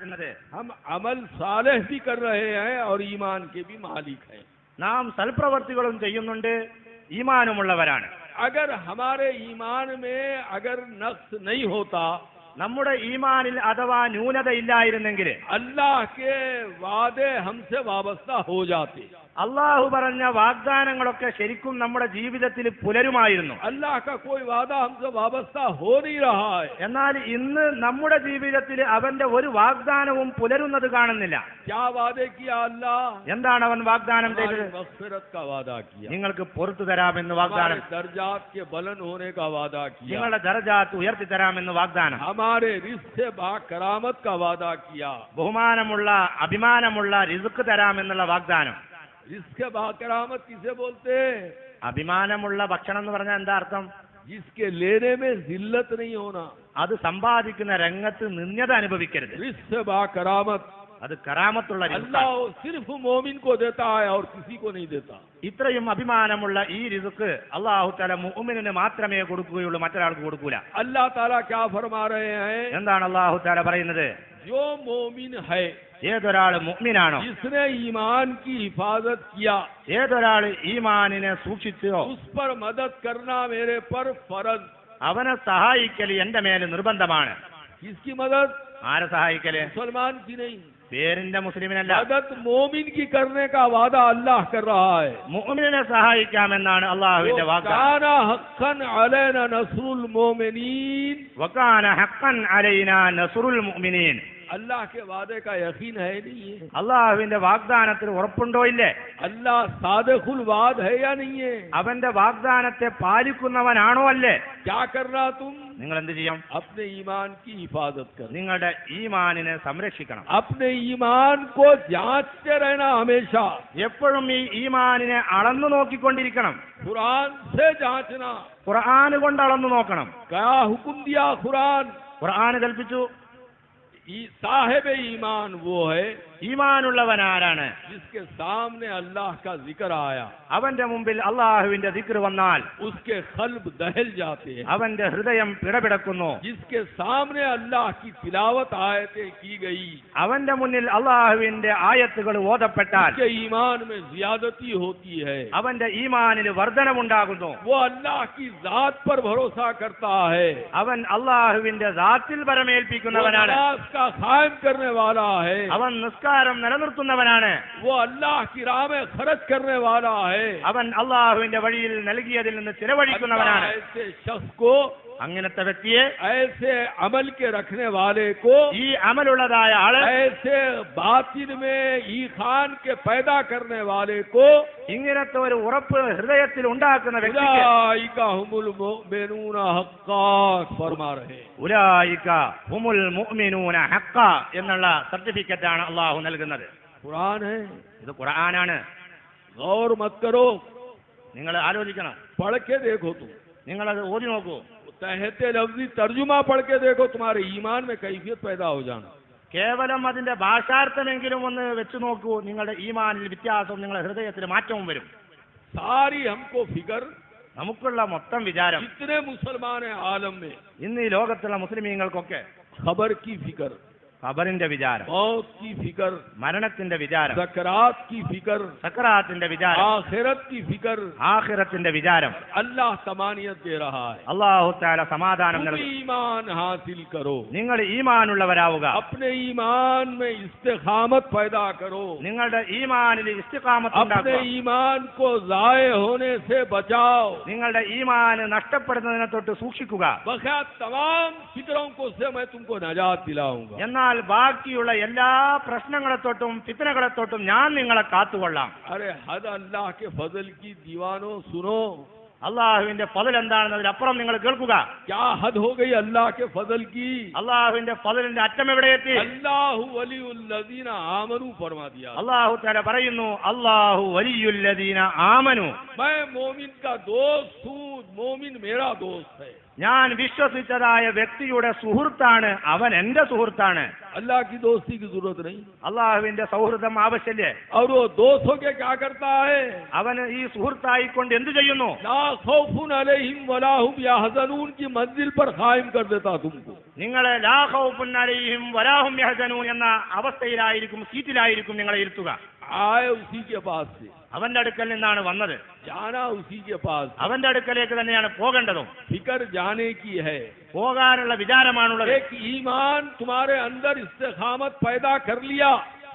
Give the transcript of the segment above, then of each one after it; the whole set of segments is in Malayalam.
हम अमल सालेह भी कर रहे हैं और ईमान के भी मालिक हैं. നാം സൽപ്രവർത്തികളും ചെയ്യുന്നുണ്ട്, ഈമാനുമുള്ളവരാണ്. अगर हमारे ईमान में अगर नक्स नहीं होता, നമ്മുടെ ഈമാനിൽ അഥവാ ന്യൂനത ഇല്ലായിരുന്നെങ്കിൽ अल्लाह के वादे हमसे वाबस्ता हो जाते. അള്ളാഹു പറഞ്ഞ വാഗ്ദാനങ്ങളൊക്കെ ശരിക്കും നമ്മുടെ ജീവിതത്തിൽ പുലരുമായിരുന്നു. अल्लाह का कोई वादा हमसे वाबस्ता हो नहीं रहा है. എന്നാൽ ഇന്ന് നമ്മുടെ ജീവിതത്തിൽ അവന്റെ ഒരു വാഗ്ദാനവും പുലരുന്നത് കാണുന്നില്ല. क्या वादे किया अल्लाह? എന്താണ് അവൻ വാഗ്ദാനം ചെയ്തത്? मग़फ़िरत का वादा किया, നിങ്ങൾക്ക് പുറത്തു തരാമെന്ന് വാഗ്ദാനം, दर्जात के बुलंद होने का वादा किया, നിങ്ങളുടെ ദറജാത്ത് ഉയർത്തി തരാമെന്ന് വാഗ്ദാനം, हमारे रिज़्क़ से बाकरामत का वादा किया, ബഹുമാനമുള്ള അഭിമാനമുള്ള റിസ്ക് തരാമെന്നുള്ള വാഗ്ദാനം. रिज़्क़ के बाकरामत किसे बोलते हैं? അഭിമാനമുള്ള ഭക്ഷണം എന്ന് പറഞ്ഞാൽ എന്താ അർത്ഥം? जिसके लेने में जिल्लत नहीं होना, അത് സമ്പാദിക്കുന്ന രംഗത്ത് നിന്യത അനുഭവിക്കരുത്. रिज़्क़ से बाकरामत അത് കറാമത്തുള്ള റിസ്ക്. अल्लाह सिर्फ मोमिन को देता है और किसी को नहीं देता. ഇത്രയും അഭിമാനമുള്ള ഈ റിസ്ക് അല്ലാഹു തആല മുഅ്മിനിന് മാത്രമേ കൊടുക്കുകയുള്ളൂ, മറ്റൊരാൾക്ക് കൊടുക്കൂല. अल्लाह ताला क्या फरमा रहे हैं? എന്താണ് അല്ലാഹു തആല പറയുന്നത്? जो मोमिन है, ഏതൊരാൾ മുഅ്മിനാണോ, जिसने ईमान की हिफाजत किया, ഏതൊരാൾ ഈമാനിനെ സൂക്ഷിച്ചോ, उस पर मदद करना मेरे पर फर्ज. അവനെ സഹായിക്കൽ എന്റെ മേൽ നിർബന്ധമാണ്. किसकी मदद? ആരെ സഹായിക്കല്? मुसलमान की नहीं, പേരിന്റെ മുസ്ലിമിനല്ല. मदद मोमिन की करने का वादा अल्लाह कर रहा है. മുഅ്മിനെ സഹായിക്കാമെന്നാണ് അല്ലാഹുവിന്റെ വാഗ്ദാനം. काना हक्कन अलैना नस्रुल मोमिनीन. വകാന ഹഖ്ഖൻ അലൈനാ നസ്റുൽ മുഅ്മിനീൻ. अल्लाह के वादे का यकीन है नहीं है? അല്ലാഹുവിന്റെ വാഗ്ദാനത്തിൽ ഉറപ്പുണ്ടോ ഇല്ലേ? अल्लाह सादिकुल वाद है या नहीं है? അവന്റെ വാഗ്ദാനത്തെ പാലിക്കുന്നവനാണോ അല്ലേ? क्या करना तुम? നിങ്ങൾ എന്ത് ചെയ്യണം? अपने ईमान की हिफाजत कर, നിങ്ങളുടെ ഈമാനിനെ സംരക്ഷിക്കണം. अपने ईमान को जांचते रहना हमेशा. എപ്പോഴും ഈ ഈമാനിനെ അളന്നു നോക്കിക്കൊണ്ടിരിക്കണം. कुरान से जांचना. ഖുർആൻ കൊണ്ട് അളന്നു നോക്കണം. क्या हुक्म दिया कुरान? ഖുർആൻ കൽപ്പിച്ചു, साहिब ईमान वो है ഈമാനുള്ളവൻ ആരാണ്? जिसके सामने अल्लाह का जिक्र आया, അവന്റെ മുമ്പിൽ അള്ളാഹുവിന്റെ ദിക്ർ വന്നാൽ उसके क़ल्ब दहल जाते हैं. അവന്റെ ഹൃദയം പിടപിടക്കുന്നു. जिसके सामने अल्लाह की तिलावत आयतें की गई, അവന്റെ മുന്നിൽ അള്ളാഹുവിന്റെ ആയത്തുകൾ ഓതപ്പെട്ടാൽ उसके ईमान में ज़ियादती होती है. അവന്റെ ഈമാനിൽ വർധനമുണ്ടാകുന്നു. वो अल्लाह की ज़ात पर भरोसा करता है. അവൻ അള്ളാഹുവിന്റെ ദാത്തിൽ वो പരമേൽപ്പിക്കുന്നവനാണ്. नमाज का कायम करने वाला है. അവൻ നിസ്കാരം നിലനിർത്തുന്നവനാണ്. वो अल्लाह की राह में खर्च करने वाला है. അവൻ അള്ളാഹുവിന്റെ വഴിയിൽ നൽകിയതിൽ നിന്ന് ചിലവഴിക്കുന്നവനാണ്. ऐसे शख्स को, അങ്ങനത്തെ വ്യക്തിയെ, ऐसे अमल के रखने वाले को, ഈ അമലുള്ളതായ ആള്, ऐसे बातिन में ईखान के पैदा करने वाले को, ഇങ്ങനത്തെ ഒരു ഉറപ്പ് ഹൃദയത്തിൽ ഉണ്ടാക്കുന്ന വ്യക്തിക്ക് उलाइका हुमुल मुमिनून हक्का फरमा रहे. ഉലൈക ഹുമുൽ മുഅ്മിനൂന ഹഖ്ഖ എന്നുള്ള സർട്ടിഫിക്കറ്റ് ആണ് അള്ളാഹു നൽകുന്നത്. कुरान है, ഇത് ഖുർആനാണ്. गौर मत करो, നിങ്ങൾ ആലോചിക്കണം. पढ़ के देखो. तुम നിങ്ങളത് ഓതി നോക്കൂ. तहते लफ्जी तर्जुमा पढ़ के देखो, तुम्हारे ईमान में कैफियत पैदा हो जाना. കേവലം അതിന്റെ ഭാഷാർത്ഥമെങ്കിലും ഒന്ന് വെച്ചു നോക്കൂ. നിങ്ങളുടെ ഈമാനിൽ വ്യത്യാസവും നിങ്ങളുടെ ഹൃദയത്തിൽ മാറ്റവും വരും. सारी हमको फिक्र, നമുക്കുള്ള മൊത്തം വിചാരം, जितने मुसलमान हैं आलम में, ഇന്ന് ഈ ലോകത്തുള്ള മുസ്ലിമീങ്ങൾക്കൊക്കെ खबर की फिक्र, ഖബറിന്റെ വിചാരം, मौत की फिक्र, മരണത്തിന്റെ വിചാരം, सकरात की फिक्र, സക്കറാത്തിന്റെ വിചാരം, आखिरत की फिक्र. ആഖിറത്തിന്റെ വിചാരം. अल्लाह तमानियत दे रहा है. അല്ലാഹു തആല സമാധാനം तुम നൽകും. ईमान हासिल करो, നിങ്ങൾ ഈമാനുള്ളവരാവുക. अपने ईमान में इस्तिकामत पैदा करो, നിങ്ങളുടെ ഈമാനിൽ ഇസ്തിഖാമത്ത് अपने ഉണ്ടാക്കുക. ईमान को ज़ाये होने से बचाओ. നിങ്ങളുടെ ഈമാൻ നഷ്ടപ്പെടുന്നതിനെ തൊട്ട് സൂക്ഷിക്കുക. बगैर तमाम फिक्रों को से मैं तुमको नजात दिलाऊंगा. എന്നാൽ ബാക്കിയുള്ള എല്ലാ പ്രശ്നങ്ങളെ തൊട്ടും ഫിത്നകളെ തൊട്ടും ഞാൻ നിങ്ങളെ കാത്തുകൊള്ളാം. अरे हद अल्लाह के फजल की दीवानों सुनो. അള്ളാഹുവിന്റെ ഫضൽ എന്താണെന്ന് അതിലപ്പുറം നിങ്ങൾ കേൾക്കുക. क्या हद हो गई अल्लाह के फजल की? അള്ളാഹുവിന്റെ ഫضലിന്റെ അറ്റം എവിടെ എത്തി? अल्लाहु वलियुल्लज़ीന आमनू फरमा दिया. അള്ളാഹു തആല പറയുന്നു, അല്ലാഹു വലിയുല്ലദീന ആമനു. मैं मोमिन का दोस्त हूँ, मोमिन मेरा दोस्त है. ഞാൻ വിശ്വസിച്ചതായ വ്യക്തിയുടെ സുഹൃത്താണ്, അവൻ എന്റെ സുഹൃത്താണ്. अल्लाह की दोस्ती की जरूरत नहीं. അള്ളാഹുവിന്റെ സൗഹൃദം ആവശ്യമില്ലേ? और वो दोस्त होके क्या करता है? അവന് ഈ സുഹൃത്തായിക്കൊണ്ട് എന്ത് ചെയ്യുന്നു? ला खौफुन अलैहिम वला हुम यहज़नून की मंजिल पर कायम कर देता तुमको. നിങ്ങളെ ലാ ഖൗഫുൻ അലൈഹിം വലാ ഹും യഹ്സനൂൻ എന്ന അവസ്ഥയിലായിരിക്കും, സീറ്റിലായിരിക്കും നിങ്ങളെ ഇരുത്തുക. आए उसी के पास से, അവന്റെ അടുക്കൽ നിന്നാണ് വന്നത്, जाना उसी के पास, അവന്റെ അടുക്കലേക്ക് തന്നെയാണ് പോകേണ്ടതും. फिक्र जाने की है. പോകാനുള്ള വിചാരമാണുള്ളത്. एक ईमान तुम्हारे अंदर इस्तिकामत पैदा कर लिया,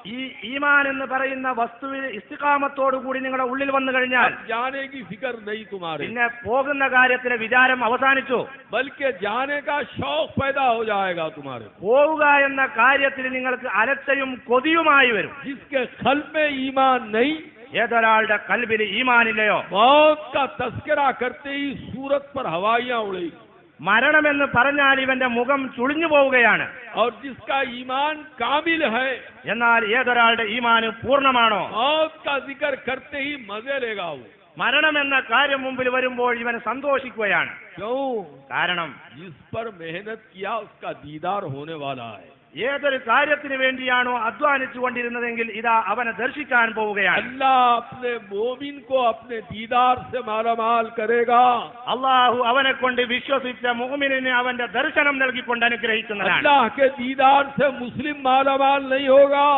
ഈ ഈമാൻ എന്ന് പറയുന്ന വസ്തുവിൽ ഇസ്തിഖാമത്തോടു കൂടി നിങ്ങളുടെ ഉള്ളിൽ വന്നു കഴിഞ്ഞാൽ जाने की फिक्र नहीं तुम्हारे, പിന്നെ പോകുന്ന കാര്യത്തിലെ വിചാരം അവസാനിച്ചു. बल्कि जाने का शौक पैदा हो जाएगा तुम्हारे. പോവുക എന്ന കാര്യത്തിൽ നിങ്ങൾക്ക് അലച്ചയും കൊതിയുമായി വരും. जिसके क़ल्ब में ईमान नहीं, ഏതൊരാളുടെ കൽബിൽ ഈമാനില്ലയോ मौत का तस्करा करते ही सूरत पर हवाइयां उड़ेगी. മരണമെന്ന് പറഞ്ഞാൽ ഇവന്റെ മുഖം ചുളിഞ്ഞു പോവുകയാണ്. और जिसका ईमान कामिल है, എന്നാൽ ഏതൊരാളുടെ ഈമാന് പൂർണ്ണമാണോ मौत का जिक्र करते ही मजे लेगा वो. മരണമെന്ന കാര്യം മുമ്പിൽ വരുമ്പോൾ ഇവൻ സന്തോഷിക്കുകയാണ്. क्यों? കാരണം जिस पर मेहनत किया उसका दीदार होने वाला है. ഏതൊരു കാര്യത്തിന് വേണ്ടിയാണോ അധ്വാനിച്ചു കൊണ്ടിരുന്നതെങ്കിൽ ഇതാ അവനെ ദർശിക്കാൻ പോവുകയാണ്. अल्लाह अपने मोमिन को अपने दीदार से मालामाल करेगा. അള്ളാഹു അവനെ കൊണ്ട് വിശ്വസിച്ച മുഅ്മിനിന് അവന്റെ ദർശനം നൽകിക്കൊണ്ട് അനുഗ്രഹിക്കുന്നതാണ്. अल्लाह के दीदार से मुस्लिम मालामाल नहीं होगा.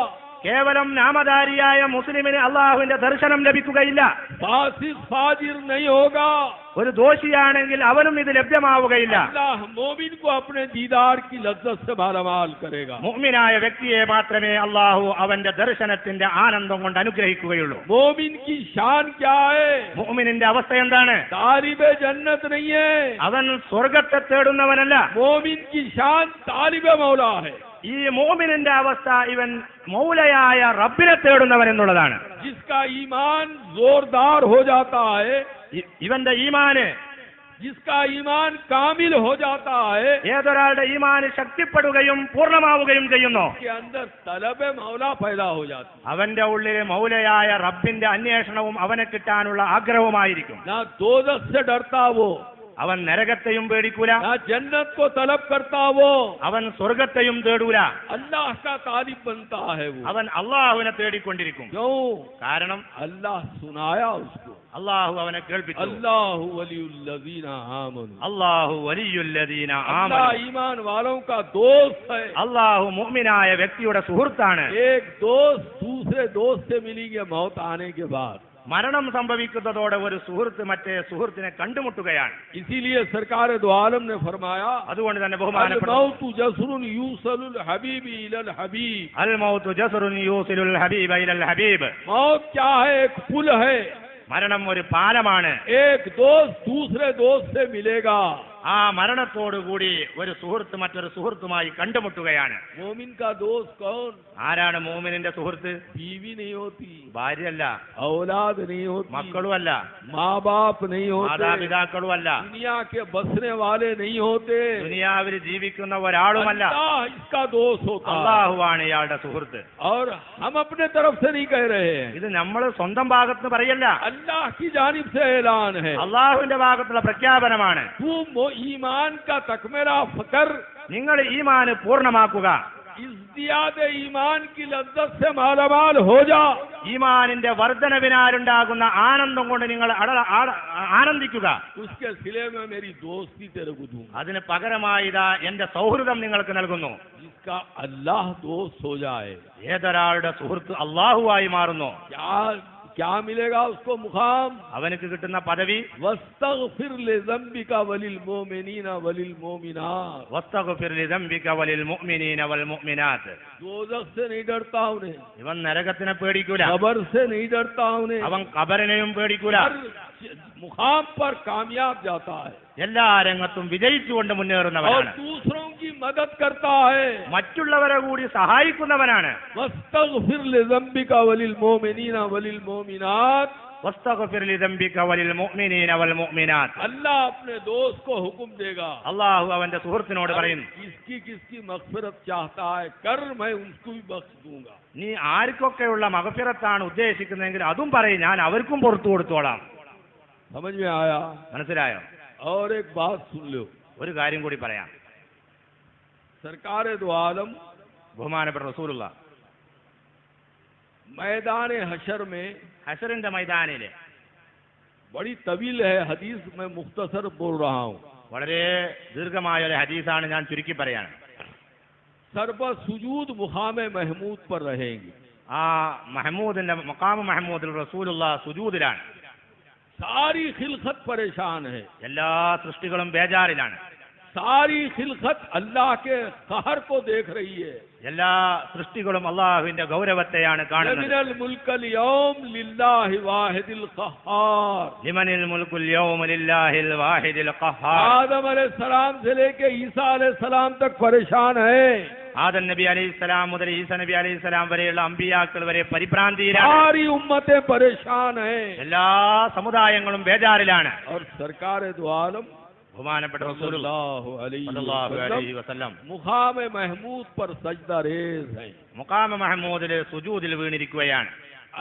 കേവലം നാമധാരിയായ മുസ്ലിമിന് അള്ളാഹുവിന്റെ ദർശനം ലഭിക്കുകയില്ല. फासिक फाजिर नहीं होगा. ഒരു ദോഷിയാണെങ്കിൽ അവനും ഇത് ലഭ്യമാവുകയില്ല. अल्लाह मोमिन को अपने दीदार की लज्जत से मालामाल करेगा. മുഅ്മിനായ വ്യക്തിയെ മാത്രമേ അള്ളാഹു അവന്റെ ദർശനത്തിന്റെ ആനന്ദം കൊണ്ട് അനുഗ്രഹിക്കുകയുള്ളൂ. मोमिन की शान क्या है? മുഅ്മിനിന്റെ അവസ്ഥ എന്താണ്? तालिबे जन्नत नहीं है. അവൻ സ്വർഗത്തെ തേടുന്നവനല്ല. मोमिन की शान तालिबे मौला है. ഈ മുഅ്മിനിന്റെ അവസ്ഥ ഇവൻ മൗലയായ റബ്ബിനെ തേടുന്നവൻ എന്നുള്ളതാണ്. जिसका ईमान जोरदार हो जाता है, ഇവന്റെ ഈമാന് जिसका ईमान कामिल हो जाता है, ഏതൊരാളുടെ ഈമാന് ശക്തിപ്പെടുകയും പൂർണ്ണമാവുകയും ചെയ്യുന്നു के अंदर तलब मौला पैदा हो जाती है. അവന്റെ ഉള്ളിൽ മൗലയായ റബ്ബിന്റെ അന്വേഷണവും അവനെ കിട്ടാനുള്ള ആഗ്രഹവുമായിരിക്കും. ना दोज़ख से डरता वो, അവൻ നരകത്തെയും പേടിക്കൂല, ना जन्नत को तलब करता वो, അവൻ സ്വർഗത്തെയും തേടൂല. अल्लाह का तालिब बनता है वो. അവൻ അള്ളാഹുവിനെ തേടിക്കൊണ്ടിരിക്കും. क्यों? കാരണം अल्लाह सुनाया उसको. അള്ളാഹു അവനെ കേൾപ്പിച്ചു. अल्लाह वलीउल्लज़ीना आमनू. അള്ളാഹു വലിയുല്ലദീന अल्लाह ആമനു. ईमान वालों का दोस्त है. അള്ളാഹു മുഅ്മിനായ വ്യക്തിയുടെ സുഹൃത്താണ്. एक दोस्त दूसरे दोस्त से मिलेंगे मौत आने के बाद. മരണം സംഭവിക്കുന്നതോടെ ഒരു സുഹൃത്ത് മറ്റേ സുഹൃത്തിനെ കണ്ടുമുട്ടുകയാണ്. इसीलिए सरकार दो आलम ने फरमाया, അതുകൊണ്ട് തന്നെ ബഹുമാനപ്പെട്ട अल-मौतु जस्रुन यूसलुल हबीबी इलल हबीब. അൽ മൗതു ജസ്റുൻ യൂസിലുൽ ഹബീബ ഇലൽ ഹബീബ്. मौत क्या है? एक पुल है. മരണം ഒരു പാലമാണ്. एक दोस्त दूसरे दोस्त से मिलेगा. ആ മരണത്തോടുകൂടി ഒരു സുഹൃത്ത് മറ്റൊരു സുഹൃത്തുമായി കണ്ടുമുട്ടുകയാണ്. मोमिन का दोस्त कौन? ആരാണ് മുഅ്മിനിന്റെ സുഹൃത്ത്? बीवी नहीं होती, ഭാര്യയല്ല, औलाद नहीं होती, മക്കളുമല്ല, माँ बाप नहीं होते, മാതാപിതാക്കളുമല്ല, दुनिया के बसने वाले नहीं होते. ദുനിയാവിൽ ജീവിക്കുന്ന ഒരാളുമല്ല. अल्लाह इसका दोस्त होता है. അള്ളാഹുവാണ് ഇയാളുടെ സുഹൃത്ത്. और हम अपने तरफ से नहीं कह रहे हैं, ഇത് നമ്മൾ സ്വന്തം ഭാഗത്ത് പറയല്ല, अल्लाह की जानिब से ऐलान है. അള്ളാഹുവിന്റെ ഭാഗത്തുള്ള പ്രഖ്യാപനമാണ്. तू ईमान का तकमेला फकर, നിങ്ങൾ ഈമാന് പൂർണ്ണമാക്കുക, इज़्दियाद ईमान की लज्जत से मालामाल हो जा. ഈമാനിന്റെ വർധനവിനാലുണ്ടാകുന്ന ആനന്ദം കൊണ്ട് നിങ്ങൾ ആനന്ദിക്കുക. उसके सिले में मेरी दोस्ती तेरे को दूंगा. അതിന് പകരമായി ഇതാ എന്റെ സൗഹൃദം നിങ്ങൾക്ക് നൽകുന്നു. जिसका अल्लाह दोस्त हो जाए, ഏതൊരാളുടെ സുഹൃത്ത് അള്ളാഹുവായി മാറുന്നു क्या मिलेगा उसको? मुकाम. അവനക്ക് കിട്ടുന്ന പദവി वस्तगफिर लिज़ंबिका वलिल मोमिनीना वलिल मोमिनात. വസ്തഗ്ഫിർ ലിദംബിക വലിൽ മുഅ്മിനീന വൽ മുഅ്മിനാത്ത്. दोज़ख से नहीं डरता उन्हें, ഇവൻ നരകത്തിനെ പേടിക്കൂല, कब्र से नहीं डरता उन्हें, അവൻ ഖബറിനെയും പേടിക്കൂല. हर मुकाम पर कामयाब जाता है എല്ലാ രംഗത്തും വിജയിച്ചുകൊണ്ട് और മുന്നേറുന്നവനാണ്. दूसरों की मदद करता है. മറ്റുള്ളവരെ കൂടി സഹായിക്കുന്നവനാണ്. वस्तगफिर लिज़ंबिका वलिल मोमिनीना वलिल मोमिनात. വസ്തഗ്ഫിർ ലിദംബിക വലിൽ മുഅ്മിനീന വൽ മുഅ്മിനാത്ത്. अल्लाह अपने दोस्त को हुक्म देगा, അള്ളാഹു അവന്റെ സുഹൃത്തിനോട് പറയും, किसकी किसकी मग़फ़िरत चाहता है कर, मैं उसको भी बख्श दूंगा. നീ ആർക്കൊക്കെയുള്ള മഗ്ഫിറത്താണ് ഉദ്ദേശിക്കുന്നതെങ്കിൽ അതും പറയും, ഞാൻ അവർക്കും പുറത്തു കൊടുത്തോളാം. समझ में आया? മനസ്സിലായോ? और एक बात सुन लो, ഒരു കാര്യം കൂടി പറയാം. सरकार दो आलम ബഹുമാനപ്പെട്ട റസൂലുള്ള मैदान हशर में, ഹശറിന്റെ മൈതാനിലെ बड़ी तवील है हदीस, मैं मुख्तसर बोल रहा हूँ. വളരെ ദീർഘമായ ഒരു ഹദീസാണ്, ഞാൻ ചുരുക്കി പറയാണ്. सरबत सुजूद मुकाम महमूद पर रहेंगे. ആ മഹമൂദിന്റെ മഖാം മഹമൂദിൽ റസൂലുള്ള സുജൂദിലാണ്. सारी खिलकत परेशान है. എല്ലാ സൃഷ്ടികളും ബേജാറിലാണ്. सारी खिलकत अल्लाह के कहर को देख रही है. എല്ലാ സൃഷ്ടികളും അള്ളാഹുവിന്റെ ഗൗരവത്തെയാണ് കാണുന്നത്. लिमनिल मुल्कल यौम लिल्लाहि वाहिदिल क़हार. ലിമനിൽ മുൽക്കുൽ യൗമ ലില്ലാഹിൽ വാഹിദിൽ ഖഹാർ. आदम अलैहिस्सलाम से लेके ईसा अलैहिस्सलाम तक परेशान है. ആദം നബി അലൈഹിസ്സലാം മുതൽ ഈസ നബി അലൈഹിസ്സലാം വരെയുള്ള അമ്പിയാക്കൾ വരെ പരിഭ്രാന്തിയിലാണ്. सारी उम्मतें परेशान है. എല്ലാ സമുദായങ്ങളും ബേജാറിലാണ്. और सरकार दो आलम ബഹുമാനപ്പെട്ട सल्लल्लाहु അലൈഹി വസല്ലം मुकाम महमूद पर सजदा रेज है. മുഖാമ മഹമൂദില് സുജൂദിൽ വീണിരിക്കുകയാണ്.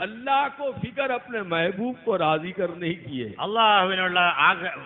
अल्लाह को फिक्र अपने महबूब को राजी करने की है. അള്ളാഹുവിനുള്ള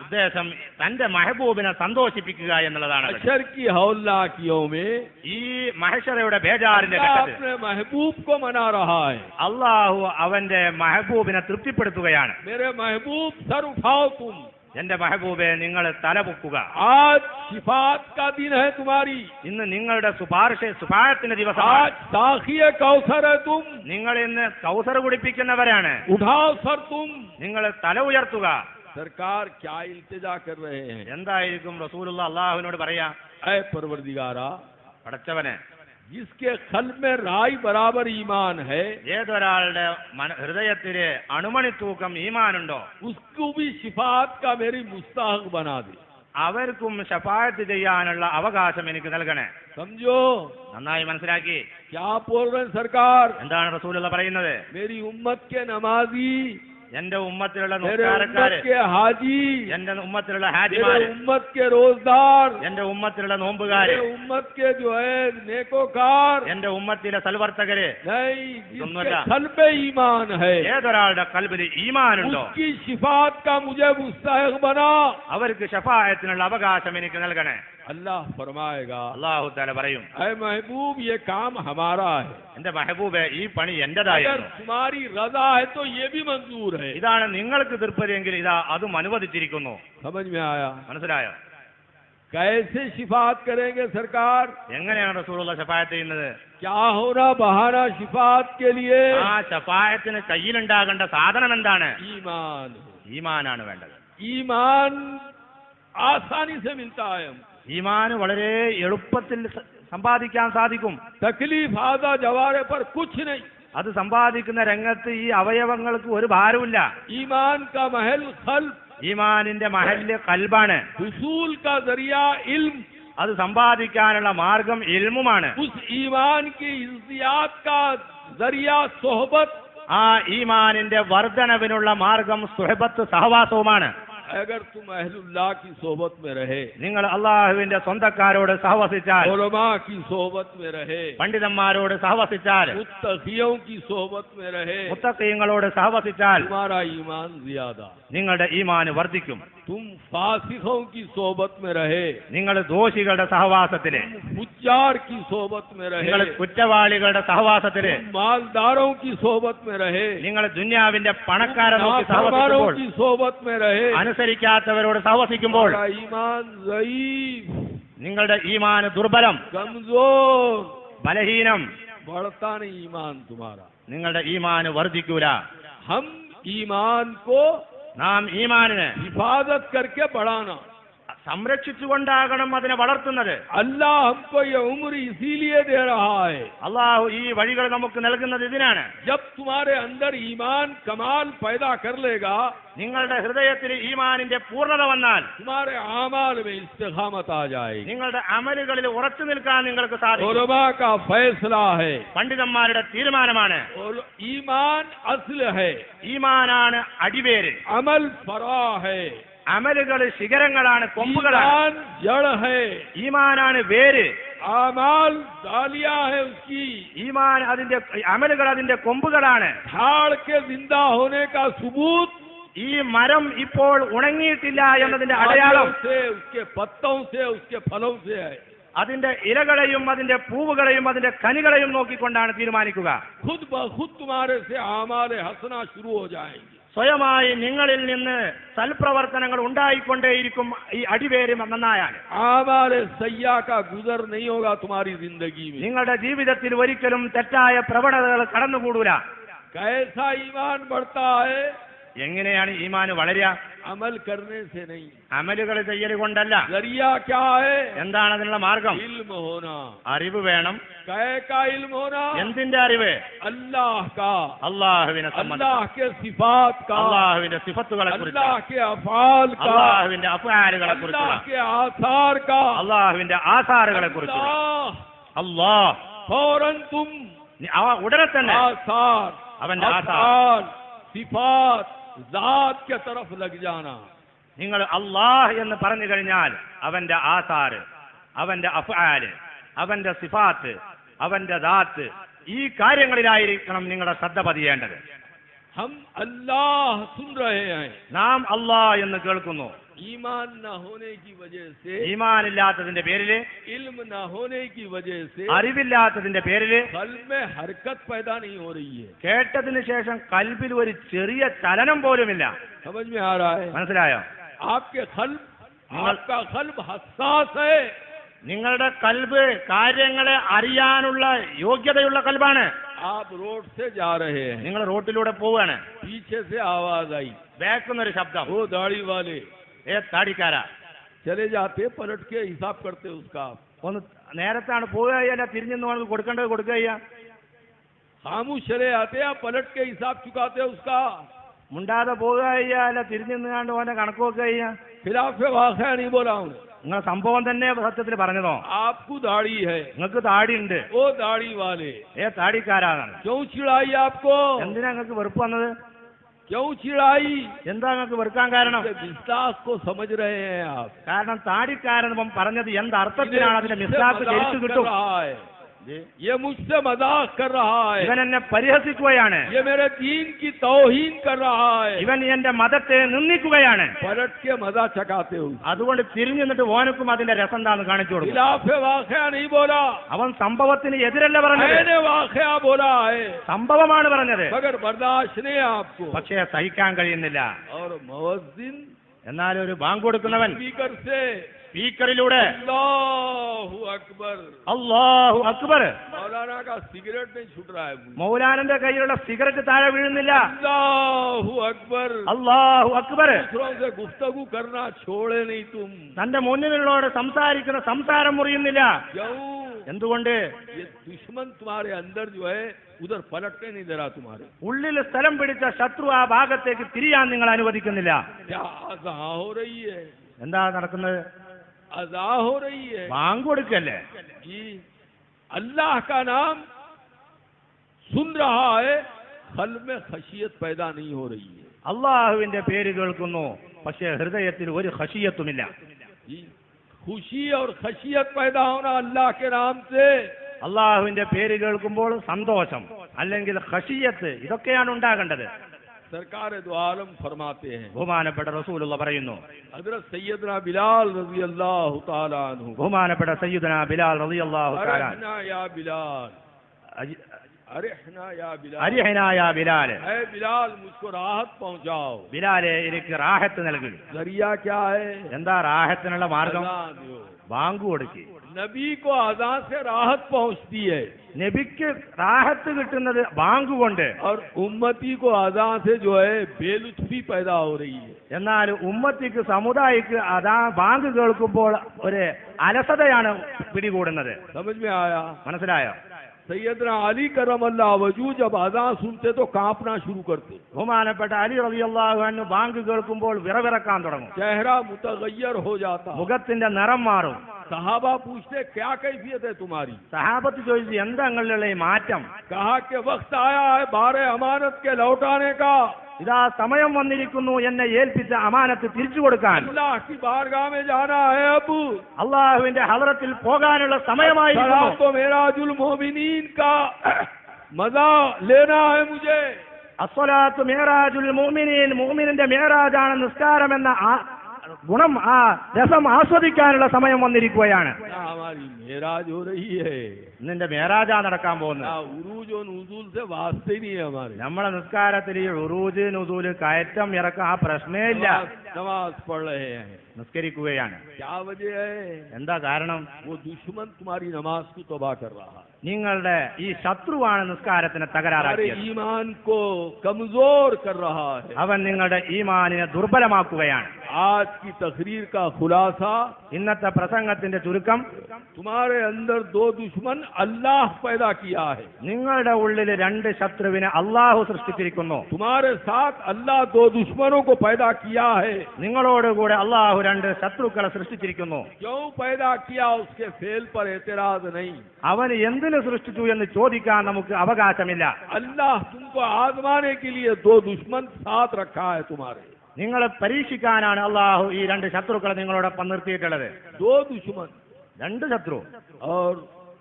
ഉദ്ദേശം തന്റെ മെഹബൂബിനെ സന്തോഷിപ്പിക്കുക എന്നുള്ളതാണ്. अशर की हौलाकियों में ഈ മഹശറയുടെ ബേജാറിന്റെ अल्लाह ഘട്ടത്തിൽ अपने महबूब को मना रहा है. അള്ളാഹു അവന്റെ മെഹബൂബിനെ തൃപ്തിപ്പെടുത്തുകയാണ്. मेरे महबूब सर उठाओ तुम. എന്റെ മെഹബൂബെ നിങ്ങൾ തലപൊക്കുക. आज शिफात का दिन है तुम्हारी. ഇന്ന് നിങ്ങളുടെ സുപായത്തിന്റെ ദിവസമാണ്. आज साखिए कौसर है तुम. നിങ്ങൾ ഇന്ന് കൗസർ കുടിപ്പിക്കുന്നവരാണ്. उठाओ सर तुम. നിങ്ങൾ തല ഉയർത്തുക. सरकार क्या इल्तिजा कर रहे हैं. എന്തായിരിക്കും റസൂലുള്ള അള്ളാഹുവിനോട് പറയാ? ऐ परवरदिगारा, പടച്ചവനെ, जिसके ഖൽബ് में राई बराबर ईमान है, ഏതൊരാളുടെ ഹൃദയത്തില് അണുമണി തൂക്കം ഈമാനുണ്ടോ उसको भी शिफात का मेरी मुस्ताहक बना दे. അവർക്കും ശഫാഅത്ത് ചെയ്യാനുള്ള അവകാശം എനിക്ക് നൽകണേ. समझो നന്നായി മനസ്സിലാക്കി. क्या बोल रहे हैं सरकार. എന്താണ് റസൂലുള്ള പറയുന്നത്? मेरी उम्मत के नमाजी, എന്റെ ഉമ്മത്തിലുള്ള मेरे उम्मत നിസ്കാരക്കാര്, के हाजी, എന്റെ ഉമ്മത്തിലുള്ള मेरे ഹാജിമാര്, उम्मत के रोजदार, എന്റെ ഉമ്മത്തിലുള്ള നോമ്പുകാര്, मेरे उम्मत के जो है नेकोकार, എന്റെ ഉമ്മത്തിലെ സൽവർത്തകര്, नहीं जिसके सुन्नत। क़ल्ब में ईमान है, ഏതൊരാളുടെ കൽബിൽ ഈമാനുണ്ടോ उसकी शिफात का मुझे मुस्तहक बना. അവർക്ക് ശഫാഅത്തിനുള്ള അവകാശം എനിക്ക് നൽകണേ. अल्लाह फरमाएगा, അല്ലാഹു തആല പറയും, ऐ महबूब ये काम हमारा है. എന്റെ മെഹബൂബെ, ഈ പണി अगर എന്റേതായിരുന്നു. तुम्हारी रजा है तो ये भी मंजूर है. ഇതാണ് നിങ്ങൾക്ക് തൃപ്തിയെങ്കിൽ ഇതാ അതും അനുവദിച്ചിരിക്കുന്നു. समझ में आया. മനസ്സിലായോ? कैसे शिफात करेंगे सरकार. എങ്ങനെയാണ് റസൂലുള്ള ശഫാഅത്ത് ചെയ്യുന്നത്? क्या होना बहाना शिफात के लिए. ആ ശഫാഅത്തിന് കയ്യിലുണ്ടാകേണ്ട സാധനം എന്താണ്? ईमान. ഈമാനാണ് വേണ്ടത്. ईमान आसानी से मिलता है. ഈമാൻ വളരെ എളുപ്പത്തിൽ സമ്പാദിക്കാൻ സാധിക്കും. तकलीफ आदा जवारे पर कुछ नहीं. അത് സമ്പാദിക്കുന്ന രംഗത്ത് ഈ അവയവങ്ങൾക്ക് ഒരു ഭാരവുമില്ല. ईमान का महल खल्ब, ഈമാനിന്റെ മഹല്ല് കൽബാണ്. हुसूल का जरिया इल्म, അത് സമ്പാദിക്കാനുള്ള മാർഗം ഇൽമുമാണ്. उस ईमान की इज्तियात का जरिया सोहबत. ആ ഈമാനിന്റെ വർധനവിനുള്ള മാർഗം സുഹബത്ത് സഹവാസവുമാണ്. अगर तुम अहलुल्लाह की सोहबत में रहे, നിങ്ങൾ അള്ളാഹുവിന്റെ സ്വന്തക്കാരോട് സഹവസിച്ചാൽ, उलमा की सोहबत में रहे, പണ്ഡിതന്മാരോട് സഹവസിച്ചാൽ, मुत्तഖियों की सोहबत में रहे, മുത്തഖീങ്ങളോട് സഹവസിച്ചാൽ तुम्हारा ईमान ज्यादा. നിങ്ങളുടെ ഈമാൻ വർദ്ധിക്കും. तुम फासिकों की सोहबत में रहे, നിങ്ങൾ ദോഷികളുടെ സഹവാസത്തില്, फुज्जार की सोहबत में നിങ്ങൾ रहे, കുറ്റവാളികളുടെ സഹവാസത്തില്, मालदारों की सोहबत में रहे, നിങ്ങൾ ദുന്യാവിന്റെ പണക്കാരെ നോക്കി नाफरमानों സഹവസിക്കുമ്പോൾ, की सोहबत में रहे, അനുസരിക്കാത്തവരോട് സഹവസിക്കുമ്പോൾ तुम्हारा ईमान ज़ईफ, നിങ്ങളുടെ ഈമാൻ ദുർബലം, कमजोर, ബലഹീനം. बढ़ता नहीं ईमान तुम्हारा. നിങ്ങളുടെ ഈമാൻ വർദ്ധിക്കൂല. हम ईमान को നാം ഈമാനിനെ हिफाजत करके बढ़ाना. സംരക്ഷിച്ചുകൊണ്ടാകണം അതിനെ വളർത്തുന്നത്. अल्लाह हमको ये उम्र इसीलिए दे रहा है. അള്ളാഹു ഈ വഴികൾ നമുക്ക് നൽകുന്നത് ഇതിനാണ്. जब तुम्हारे अंदर ईमान कमाल पैदा कर लेगा, നിങ്ങളുടെ ഹൃദയത്തിൽ ഈമാനിന്റെ പൂർണ്ണത വന്നാൽ तुम्हारे आमाल में इस्तिकामत आ जाएगी. നിങ്ങളുടെ അമലുകളിൽ ഉറച്ചു നിൽക്കാൻ നിങ്ങൾക്ക് സാധിക്കും. उलमा का फैसला है. പണ്ഡിതന്മാരുടെ തീരുമാനമാണ്. और ईमान असल है, ഈമാനാണ് അടിവേര്, अमल फरा है, അമലുകൾ ശിഖരങ്ങളാണ്, കൊമ്പുകളാണ്. ईमान जड़ है, ഈമാനാണ് വേര്, आमाल डालिया है उसकी. ഈമാൻ അതിന്റെ അമലുകൾ അതിന്റെ കൊമ്പുകളാണ്. झाड़ के जिंदा होने का सबूत ഈ മരം ഇപ്പോൾ ഉണങ്ങിയിട്ടില്ല എന്നതിന്റെ അടയാളം आलियों से, उसके पत्तों से, उसके फलों से है. അതിന്റെ ഇലകളെയും അതിന്റെ പൂവുകളെയും അതിന്റെ കനികളെയും നോക്കിക്കൊണ്ടാണ് തീരുമാനിക്കുക. खुद ब खुद तुम्हारे से आमाल हसना शुरू हो जाएंगे. സ്വയമായി നിങ്ങളിൽ നിന്ന് സൽപ്രവർത്തനങ്ങൾ ഉണ്ടായിക്കൊണ്ടേയിരിക്കും. ഈ അടിവേര് നന്നായാൽ आमाल सय्या का गुजर नहीं होगा तुम्हारी जिंदगी में. നിങ്ങളുടെ ജീവിതത്തിൽ ഒരിക്കലും തെറ്റായ പ്രവണതകൾ കടന്നുകൂടൂല. कैसा ईमान बढ़ता है? എങ്ങനെയാണ് ഈമാന് വളരുക? अमल करने से नहीं, അമലുകൾ ചെയ്യൽ കൊണ്ടല്ല. जरिया क्या है? എന്താണ് അതിനുള്ള മാർഗം? इल्म होना. അറിവ് വേണം. कै का इल्म होना? എന്തിന്റെ അറിവ്? अल्लाह का, അള്ളാഹുവിനെ സംബന്ധിച്ച്, अल्लाह के सिफात का, അള്ളാഹുവിന്റെ സിഫത്തുകളെ കുറിച്ച്, अल्लाह के अफाल का, അള്ളാഹുവിന്റെ അഫ്ആലുകളെ കുറിച്ച്, अल्लाह के आसार का, അള്ളാഹുവിന്റെ ആസാറുകളെ കുറിച്ച്. अल्लाह അള്ളാഹ് फौरन तुम ഉടനെ തന്നെ आसार, അവന്റെ ആസാർ, अफआल, सिफात, जात के तरफ लग जाना. നിങ്ങൾ അള്ളാഹ് എന്ന് പറഞ്ഞു കഴിഞ്ഞാൽ അവന്റെ ആസാറ്, അവന്റെ അഫ്ആല്, അവന്റെ സിഫാത്ത്, അവന്റെ ദാത്ത്, ഈ കാര്യങ്ങളിലായിരിക്കണം നിങ്ങളുടെ ശ്രദ്ധ പതിയേണ്ടത്. हम अल्लाह सुन रहे हैं, നാം അള്ളാഹ് എന്ന് കേൾക്കുന്നു. ईमान न होने की वजह से, ഈമാൻ ഇല്ലാത്തതിന്റെ പേരില്, इल्म न होने की वजह से അറിവില്ലാത്തതിന്റെ പേരില് कल्ब में हरकत पैदा नहीं हो रही है. കേട്ടതിന് ശേഷം കൽബിൽ ഒരു ചെറിയ ചലനം പോലുമില്ല. समझ में आ रहा है? മനസ്സിലായോ? आपके कल्ब, आपका कल्ब हसास है. നിങ്ങളുടെ കൽബ് കാര്യങ്ങളെ അറിയാനുള്ള യോഗ്യതയുള്ള കൽബാണ്. आप रोड से जा रहे हैं, നിങ്ങൾ റോട്ടിലൂടെ പോവുകയാണ്, पीछे से आवाज आई, ബാക്കുന്നൊരു ശബ്ദം, वो दाढ़ी वाले താടിക്കാരാ, चले जाते, पलट के हिसाब करते उसका. ഒന്ന് നേരത്താണ് പോവുകയല്ല, തിരിഞ്ഞു കൊടുക്കേണ്ടത് കൊടുക്കുക. खामोश चले आते, आप पलट के हिसाब चुकाते उसका. മുണ്ടാതെ പോവുകയല്ല, തിരിഞ്ഞു നിന്നാണ്ട് ഓന്റെ കണക്ക് വെക്കുക. खिलाफ वाक़या नहीं बोला हूँ. നിങ്ങൾ സംഭവം തന്നെ സത്യത്തിൽ പറഞ്ഞതോ? आपको दाढ़ी है, നിങ്ങൾക്ക് താടി ഉണ്ട്, वो दाढ़ी वाले താടിക്കാരാണ്. क्यों चिढ़ाई आपको? എന്തിനാ നിങ്ങൾക്ക് വെറുപ്പ് വന്നത്? क्यों चिढ़ाई? എന്താ നിങ്ങൾക്ക് വെറുക്കാൻ കാരണം? विश्वास को समझ रहे हैं आप. കാരണം താടിക്കാരൻ പറഞ്ഞത് എന്തർത്ഥത്തിലാണ് അതിന്റെ മിസ്ലാക്ക് ജയിച്ചു കിട്ടും. ये मुझसे मजाक कर रहा है, ഇവൻ എന്നെ പരിഹസിക്കുകയാണ്, ये मेरे दीन की तौहीन कर रहा है. ഇവൻ എന്റെ മതത്തെ നിന്ദിക്കുകയാണ്. पलट के मजा चकाते हो. അതുകൊണ്ട് തിരിഞ്ഞു നിന്നിട്ട് ഓനക്കും അതിന്റെ രസം എന്താണെന്ന് കാണിച്ചു കൊടുക്കും. खिलाफ वाक़या नहीं बोला, അവൻ സംഭവത്തിന് എതിരല്ല പറഞ്ഞത്, मैंने वाक़या बोला है, സംഭവമാണ് പറഞ്ഞത്. मगर बर्दाश्त नहीं आपको. പക്ഷേ സഹിക്കാൻ കഴിയുന്നില്ല. और मुअज्जिन എന്നാൽ ഒരു ബാങ്ക് കൊടുക്കുന്നവൻ स्पीकर से സ്പീക്കറിലൂടെ अल्लाहु अकबर, അല്ലാഹു അക്ബർ, मौलाना का सिगरेट नहीं छूट रहा है. മൗലാനന്റെ കയ്യിലുള്ള സിഗരറ്റ് താഴെ വീഴുന്നില്ല. अल्लाहु अकबर, അല്ലാഹു അക്ബർ, दूसरों से गुफ्तगू करना छोड़े नहीं तुम. തന്റെ മുന്നിലുള്ളവരോട് സംസാരിക്കുന്ന സംസാരം മുറിയുന്നില്ല. क्यों? എന്തുകൊണ്ട്? ये दुश्मन तुम्हारे अंदर जो है उधर पलटने नहीं दे रहा तुम्हारे. ഉള്ളിൽ സ്ഥലം പിടിച്ച ശത്രു ആ ഭാഗത്തേക്ക് തിരിയാൻ നിങ്ങൾ അനുവദിക്കുന്നില്ല. क्या अज़ा हो रही है? എന്താ നടക്കുന്നത്? अज़ा हो रही है. ബാങ്ക് കൊടുക്കല്ലേ? जी, अल्लाह का नाम सुन रहा है, क़ल्ब में खशियत पैदा नहीं हो रही है. അള്ളാഹുവിന്റെ പേര് കേൾക്കുന്നു, പക്ഷേ ഹൃദയത്തിൽ ഒരു ഖശിയത്തുമില്ല. जी, खुशी और खशियत पैदा होना अल्लाह के नाम से. അള്ളാഹുവിന്റെ പേര് കേൾക്കുമ്പോൾ സന്തോഷം അല്ലെങ്കിൽ ഖശിയത്ത്, ഇതൊക്കെയാണ് ഉണ്ടാകേണ്ടത്. सरकार दो आलम फरमाते हैं, ബഹുമാനപ്പെട്ട റസൂലുള്ള പറയുന്നു, हजरत सैयदना बिलाल रज़ी अल्लाह तआला अन्हु, ബഹുമാനപ്പെട്ട സയ്യിദുനാ ബിലാൽ റളിയല്ലാഹു തആല, अरिहना या बिलाल, अरिहना या बिलाल, അരിഹനാ യാ ബിലാൽ, ऐ बिलाल मुझको राहत पहुंचाओ. ബിലാലെ എനിക്ക് റാഹത്ത് നൽകി. जरिया क्या है? എന്താ റാഹത്തിനുള്ള മാർഗം? अज़ान दो. ബാങ്ക് കൊടുക്കി. नबी को अज़ान से राहत पहुंचती है നബിക്ക് റാഹത്ത് കിട്ടുന്നത് ബാങ്ക് കൊണ്ട്, और उम्मती को अज़ान से जो है बेलुत्फी पैदा हो रही है. എന്നാൽ ഉമ്മത്തിക്ക് സമുദായിക്ക് അതാ ബാങ്ക് കേൾക്കുമ്പോൾ ഒരു അലസതയാണ് പിടികൂടുന്നത്. समझ में आया? മനസ്സിലായോ? सैयदना अली करमल्लाह वजू जब अज़ान सुनते तो कांपना शुरू करते, ബഹുമാനപ്പെട്ട അലി റളിയല്ലാഹു അൻഹു ബാങ്ക് കേൾക്കുമ്പോൾ വിറവിറക്കാൻ തുടങ്ങും, चेहरा मुतगय्यर हो जाता. മുഖത്തിന്റെ നിറം മാറും. सहाबा पूछते क्या कैफियत है तुम्हारी? സഹാബത്ത് ചോദിച്ചു, എന്താ നിങ്ങളിലുള്ള ഈ മാറ്റം? कहा कि वक्त आया है बारे अमानत के लौटाने का. ഇതാ സമയം വന്നിരിക്കുന്നു എന്നെ ഏൽപ്പിച്ച അമാനത്ത് തിരിച്ചു കൊടുക്കാൻ. अल्लाह की बारगाह में जाना है अब. അള്ളാഹുവിന്റെ ഹളറത്തിൽ പോകാനുള്ള സമയമായിരിക്കുന്നു. तो मेराजुल मोमिनीन का मजा लेना है मुझे. അസ്സലാത്തു മിഅ്റാജുൽ മുഅ്മിനീൻ, മുഅ്മിനിന്റെ മിഅ്റാജാണ് നിസ്കാരം എന്ന ഗുണം, ആ രസം ആസ്വദിക്കാനുള്ള സമയം വന്നിരിക്കുകയാണ്. हमारी मेराज हो रही है, നിന്റെ മേരാജാ നടക്കാൻ പോകുന്നത്. उरूज और नुज़ूल से वास्ते नहीं है हमारे. നമ്മളെ നിസ്കാരത്തിൽ ഈ ഉറൂജ് നുസൂല് കയറ്റം ഇറക്കം ആ പ്രശ്നേ ഇല്ല. नमाज पढ़ रहे हैं, നിസ്കരിക്കുകയാണ്. क्या वजह है? എന്താ കാരണം? वो दुश्मन तुम्हारी नमाज को तबाह कर रहा है. നിങ്ങളുടെ ഈ ശത്രുവാണ് നിസ്കാരത്തിന് तुम्हारे തകരാറാക്കിയത്. ईमान को कमजोर कर रहा है. അവൻ നിങ്ങളുടെ ഈമാനിനെ ദുർബലമാക്കുകയാണ്. आज की तकरीर का खुलासा, ഇന്നത്തെ പ്രസംഗത്തിന്റെ ചുരുക്കം, तुम्हारे अंदर दो दुश्मन अल्लाह पैदा किया है. നിങ്ങളുടെ ഉള്ളിൽ രണ്ട് ശത്രുവിനെ അള്ളാഹു സൃഷ്ടിച്ചിരിക്കുന്നു. तुम्हारे साथ अल्लाह दो दुश्मनों को पैदा किया है. നിങ്ങളോടുകൂടെ അള്ളാഹു രണ്ട് ശത്രുക്കളെ സൃഷ്ടിച്ചിരിക്കുന്നു. क्यों पैदा किया उसके फेल पर एतराज नहीं. അവൻ എന്തിനു സൃഷ്ടിച്ചു എന്ന് ചോദിക്കാൻ നമുക്ക് അവകാശമില്ല. अल्लाह तुमको आजमाने के लिए दो दुश्मन साथ रखा है तुम्हारे. നിങ്ങളെ പരീക്ഷിക്കാനാണ് അള്ളാഹു ഈ രണ്ട് ശത്രുക്കളെ നിങ്ങളോടൊപ്പം നിർത്തിയിട്ടുള്ളത്. दो दुश्मन, രണ്ട് ശത്രു. और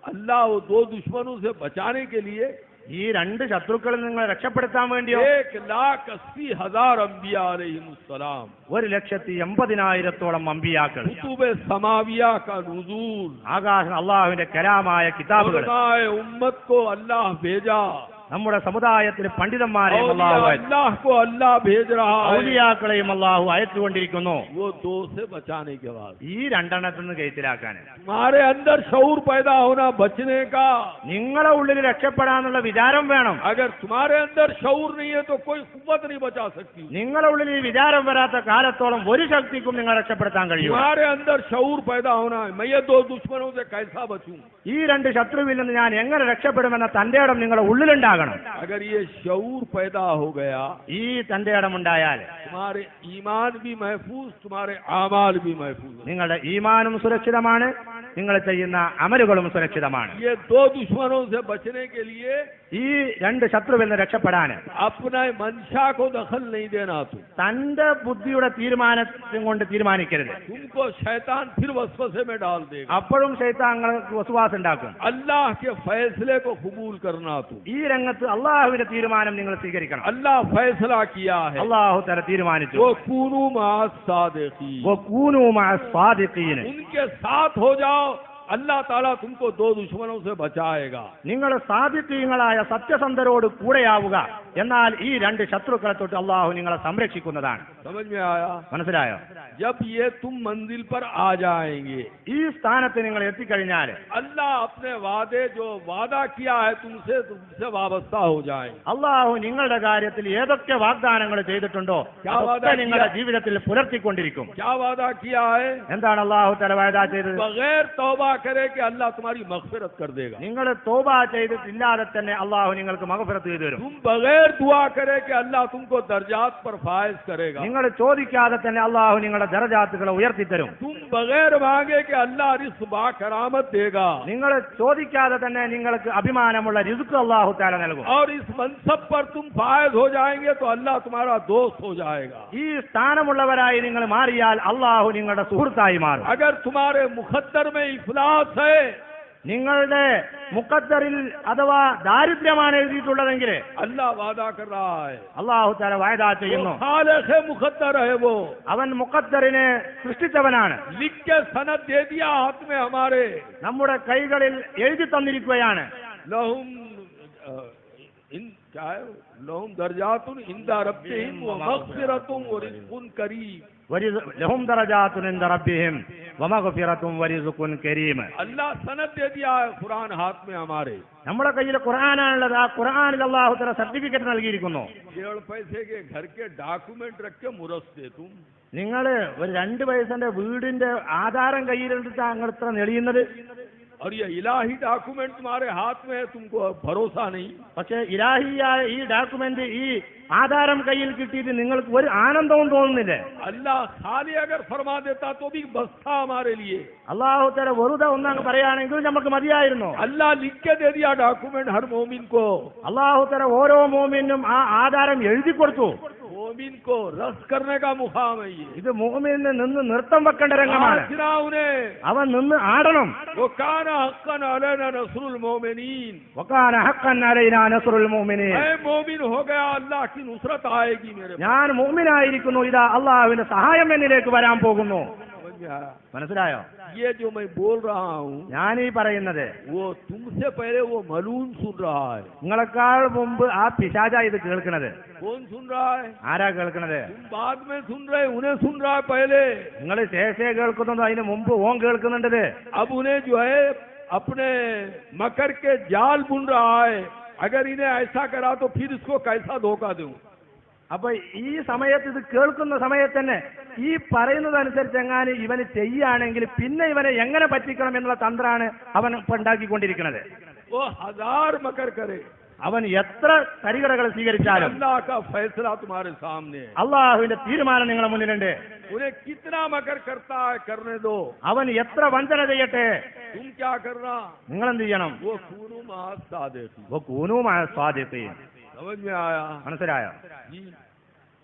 अल्लाह वो दो दुश्मनों से बचाने के लिए ഈ രണ്ട് ശത്രുക്കളിൽ നിങ്ങളെ രക്ഷപ്പെടുത്താൻ വേണ്ടിയോ 1,80,000 अंबिया अलैहिमुस्सलाम, 1,80,000 അമ്പിയാക്കൾ, कुतुब समाविया का नुज़ूल, ആകാശ അള്ളാഹുവിന്റെ കലാമായ കിതാബുകൾ, उम्मत को अल्लाह भेजा, നമ്മുടെ സമുദായത്തിൽ പണ്ഡിതന്മാരെയും അള്ളാഹു अल्लाह को अल्लाह भेज रहा है. ഔലിയാക്കളെയും അള്ളാഹു അയച്ചുകൊണ്ടിരിക്കുന്നു. वो दो से बचाने के बाद ഈ രണ്ടെണ്ണത്തിൽ നിന്ന് കയറ്റിലാക്കാൻ तुम्हारे अंदर शऊर पैदा होना, बचने का. നിങ്ങളെ ഉള്ളിൽ രക്ഷപ്പെടാനുള്ള വിചാരം വേണം. अगर तुम्हारे अंदर शऊर नहीं है तो कोई कुव्वत नहीं बचा सकती. നിങ്ങളെ ഉള്ളിൽ ഈ വിചാരം വരാത്ത കാലത്തോളം ഒരു ശക്തിക്കും നിങ്ങൾ രക്ഷപ്പെടുത്താൻ കഴിയും. तुम्हारे अंदर शऊर पैदा होना है, मैं ये दो दुश्मनों से कैसा बचूं. ഈ രണ്ട് ശത്രുവിൽ നിന്ന് ഞാൻ എങ്ങനെ രക്ഷപ്പെടുമെന്ന തന്റെ ഇടം നിങ്ങളുടെ ഉള്ളിലുണ്ടാകണം. अगर ये शऊर पैदा हो गया, ഈ തന്റെ ഇടം ഉണ്ടായാൽ तुम्हारे ईमान भी महफूज, तुम्हारे आमाल भी महफूज. നിങ്ങളുടെ ഈമാനും സുരക്ഷിതമാണ്, നിങ്ങൾ ചെയ്യുന്ന അമലുകളും സുരക്ഷിതമാണ്. ये दो दुश्मनों से बचने के लिए ഈ രണ്ട് ശത്രുവിൽ നിന്ന് രക്ഷപ്പെടാൻ अपने मंशा को दखल नहीं देना. തന്റെ ബുദ്ധിയുടെ തീരുമാനത്തിനും കൊണ്ട് തീരുമാനിക്കരുത്. तुमको शैतान फिर वसवसे में डाल देगा. അപ്പോഴും ശൈത്താങ്ങൾക്ക് വസ്വാസ് ഉണ്ടാക്കും. अल्लाह के फैसले को कबूल करना. ഈ രംഗത്ത് അള്ളാഹുവിന്റെ തീരുമാനം നിങ്ങൾ സ്വീകരിക്കണം. अल्लाह फैसला किया है, അള്ളാഹു തല തീരുമാനിച്ചു. वो कूनू माअ सादिकीन, വകൂനൂ മഅ സ്വാദിഖീൻ. उनके साथ हो जाओ, अल्लाह ताला तुमको दो दुश्मनों से बचाएगा. നിങ്ങൾ സാദിഖീങ്ങളായ സത്യസന്ധരോട് കൂടെയാവുക. എന്നാൽ ഈ രണ്ട് ശത്രുക്കളെ തൊട്ട് അള്ളാഹു നിങ്ങളെ സംരക്ഷിക്കുന്നതാണ്. समझ में आया? മനസ്സിലായോ? जब ये तुम मंजिल पर आ जाएंगे, ഈ സ്ഥാനത്ത് നിങ്ങൾ എത്തിക്കഴിഞ്ഞാൽ अल्लाह अपने वादे जो वादा किया है तुमसे वाबस्ता हो जाएंगे. അള്ളാഹു നിങ്ങളുടെ കാര്യത്തിൽ ഏതൊക്കെ വാഗ്ദാനങ്ങൾ ചെയ്തിട്ടുണ്ടോ അതൊക്കെ നിങ്ങളുടെ ജീവിതത്തിൽ പുലർത്തിക്കൊണ്ടിരിക്കും. क्या वादा किया है? എന്താണ് അള്ളാഹു തല വാഗ്ദാനം ചെയ്തത്? बगैर तौबा करे कि अल्लाह तुम्हारी मगफिरत कर देगा. നിങ്ങൾ തോബ ചെയ്തിട്ടില്ലാതെ തന്നെ അള്ളാഹു നിങ്ങൾക്ക് മഗ്ഫിറത്ത് ചെയ്തു തരും. तुम बगैर दुआ करे कि अल्लाह तुमको दर्जात पर फायज करेगा. നിങ്ങൾ ചോദിക്കാതെ തന്നെ അള്ളാഹു നിങ്ങളുടെ ദറജാത്തുകളെ ഉയർത്തിത്തരും. तुम बगैर मांगे कि अल्लाह रिज़्क़ बाकरामत देगा. നിങ്ങൾ ചോദിക്കാതെ തന്നെ നിങ്ങൾക്ക് അഭിമാനമുള്ള റിസ്ക് അള്ളാഹു തആല നൽകും. और इस मनसब पर तुम फायज हो जाएंगे तो अल्लाह तुम्हारा दोस्त हो जाएगा. ഈ സ്ഥാനമുള്ളവരായി നിങ്ങൾ മാറിയാൽ അള്ളാഹു നിങ്ങളുടെ സുഹൃത്തായി മാറും. अगर तुम्हारे मुഖद्दर में इफलास है, നിങ്ങളുടെ മുഖദ്ദറിൽ അഥവാ ദാരിദ്ര്യമാണ് എഴുതിയിട്ടുള്ളതെങ്കിൽ अल्लाह वादा कर रहा है, അള്ളാഹു തആല വായദ ചെയ്യുന്നു. खालिक़ मुഖद्दर है वो. അവൻ മുഖദ്ദറിനെ സൃഷ്ടിച്ചവനാണ്. लिख के सनद दे दिया हाथ में हमारे. നമ്മുടെ കൈകളിൽ എഴുതി തന്നിരിക്കുകയാണ്. लहुम क्या है? लहुम दर्जातुन इंदा रब्बिहिम व मग़फ़िरतुन व रिज़्क़ुन करीम. ലഹും ദറജാത്തുൻ ഇൻദ റബ്ബിഹിം വമഗ്ഫിറത്തും വരിസ്ഖുൻ കരീം. अल्लाह सनद दे दिया है, कुरान हाथ में हमारे. നമ്മുടെ കയ്യിൽ ഖുർആനാണുള്ളത്. ആ ഖുർആനിൽ അല്ലാഹു തആല സർട്ടിഫിക്കറ്റ് നൽകിയിരിക്കുന്നു. 1.5 पैसे के घर के डॉक्यूमेंट रख के मुरस दे तुम. നിങ്ങൾ ഒരു 2 പൈസന്റെ വീടിന്റെ ആധാരം കയ്യിലെടുത്ത് താങ്കൾ ഇത്ര നെളിയുന്നത്. और ये इलाही डॉक्यूमेंट तुम्हारे हाथ में है, तुमको भरोसा नहीं. പക്ഷെ ഇലാഹിയായ ഈ ഡോക്യുമെന്റ്, ഈ ആധാരം കയ്യിൽ കിട്ടിയിട്ട് നിങ്ങൾക്ക് ഒരു ആനന്ദവും തോന്നുന്നില്ലേ? अल्लाह खाली अगर फरमा देता तो भी बस था हमारे लिए. അള്ളാഹു തആല വെറുതെ ഒന്നങ്ങ് പറയുകയാണെങ്കിൽ നമുക്ക് മതിയായിരുന്നു. अल्लाह लिख के दे दिया डॉक्यूमेंट हर मोमिन को. അള്ളാഹു തആല ഓരോ മോമിനും ആ ആധാരം എഴുതി കൊടുത്തു. वो मोमिन को रस करने का मुकाम है ये। ഇത് മുഅ്മിനിന് നിന്ന് നൃത്തം വെക്കേണ്ട രംഗമാണ്. नाचना उन्हें, അവൻ നിന്ന് ആടണം. वो काना हक्कन अलैना नस्रुल मोमिनीन, വകാന ഹഖ്ഖൻ അലൈനാ നസ്റുൽ മുഅ്മിനീൻ. मैं मोमिन हो गया, अल्लाह की नुसरत आएगी मेरे। ഞാൻ മുഅ്മിനായിരിക്കുന്നു, ഇതാ അള്ളാഹുവിന്റെ സഹായം എന്നിലേക്ക് വരാൻ പോകുന്നു. समझ में आया? മനസ്സിലായോ? ये जो मैं बोल रहा हूँ ഞാൻ ഈ പറയുന്നത് वो तुमसे पहले वो मलून सुन रहा है। നിങ്ങളെക്കാൾ മുമ്പ് ആ പിശാച ഇത് കേൾക്കുന്നത്. कौन सुन रहा है? ആരാ കേൾക്കുന്നത്? तुम बाद में सुन रहे, उन्हें सुन रहा है पहले। നിങ്ങൾ ശേഷേ കേൾക്കുന്നുണ്ടോ? അതിന് മുമ്പ് ഓൻ കേൾക്കുന്നുണ്ടത്. अब उन्हें जो है अपने मकर के जाल बुन रहा है, अगर इन्हें ऐसा करा तो फिर इसको कैसा धोखा दूं। അപ്പൊ ഈ സമയത്ത് ഇത് കേൾക്കുന്ന സമയത്ത് തന്നെ ഈ പറയുന്നതനുസരിച്ച് എങ്ങാനും ഇവന് ചെയ്യുകയാണെങ്കിൽ പിന്നെ ഇവനെ എങ്ങനെ പറ്റിക്കണം എന്നുള്ള തന്ത്രമാണ് അവൻ ഇപ്പൊ ഉണ്ടാക്കിക്കൊണ്ടിരിക്കുന്നത്. वो 1000 मकर करे, അവൻ എത്ര കരികടകൾ സ്വീകരിച്ചാലും अल्लाह का फैसला तुम्हारे सामने है। അള്ളാഹുവിന്റെ തീരുമാനം നിങ്ങളുടെ മുന്നിലുണ്ട്. उन्हें कितना मकर करता है करने दो, അവൻ എത്ര വഞ്ചന ചെയ്യട്ടെ, तुम क्या करना? നിങ്ങൾ എന്ത് ചെയ്യണം? वो खूनू मास सादिक़। वो കൂനൂ മഅ സ്വാദിഖീൻ. समझ में आया? മനസ്സിലായോ? जी,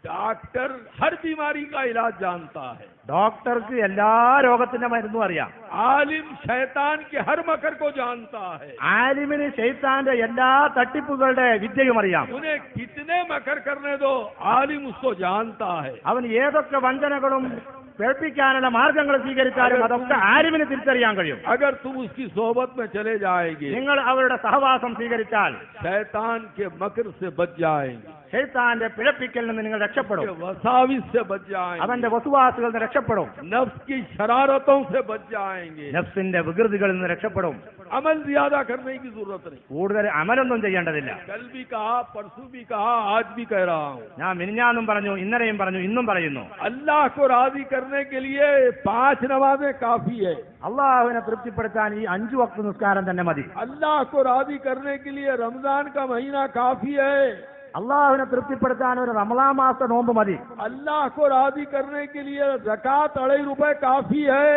डॉक्टर हर बीमारी का इलाज जानता है, ഡോക്ടർക്ക് എല്ലാ രോഗത്തിന്റെ മരുന്നും അറിയാം. आलिम शैतान के हर मकर को जानता है। ആലിമിന് ശൈത്താന്റെ എല്ലാ തട്ടിപ്പുകളുടെ വിദ്യയും അറിയാം. उन्हें कितने मकर करने दो, आलिम उसको जानता है। അവൻ ഏതൊക്കെ വഞ്ചനകളും പേൾപ്പിക്കാനുള്ള മാർഗങ്ങൾ സ്വീകരിച്ചാലും അതൊക്കെ ആലിമിന് തിരിച്ചറിയാൻ കഴിയും. अगर तुम उसकी सोबत में चले जाएंगे, നിങ്ങൾ അവരുടെ സഹവാസം സ്വീകരിച്ചാൽ शैतान के मकर से बच जाएंगे, ശൈത്താന്റെ പിഴപ്പിക്കലിൽ നിന്ന് നിങ്ങൾ രക്ഷപ്പെടും. वसाविस से बच जाएंगे, അവന്റെ വസുവാസുകളിൽ നിന്ന് രക്ഷപ്പെടും. नफ्स की शरारतों से बच जाएंगे, നഫ്സിന്റെ വികൃതികളിൽ നിന്ന് രക്ഷപ്പെടും. अमल ज्यादा करने की जरूरत नहीं। കൂടുതൽ അമലൊന്നും ചെയ്യേണ്ടതില്ല. कल भी कहा, परसों भी कहा, आज भी कह रहा हूँ, ഞാൻ മിനിഞ്ഞാന്നും പറഞ്ഞു, ഇന്നലെയും പറഞ്ഞു, ഇന്നും പറയുന്നു. अल्लाह को राजी करने के लिए 5 नमाजें काफी है। അള്ളാഹുവിനെ തൃപ്തിപ്പെടുത്താൻ ഈ 5 വക്ത് നിസ്കാരം തന്നെ മതി. अल्लाह को राजी करने के लिए रमजान का महीना काफी है। അള്ളാഹുവിനെ തൃപ്തിപ്പെടുത്താൻ ഒരു റമളാൻ മാസത്തെ നോമ്പ് മതി. अल्लाह को राजी करने के लिए ज़कात 2.5 रुपए काफी है।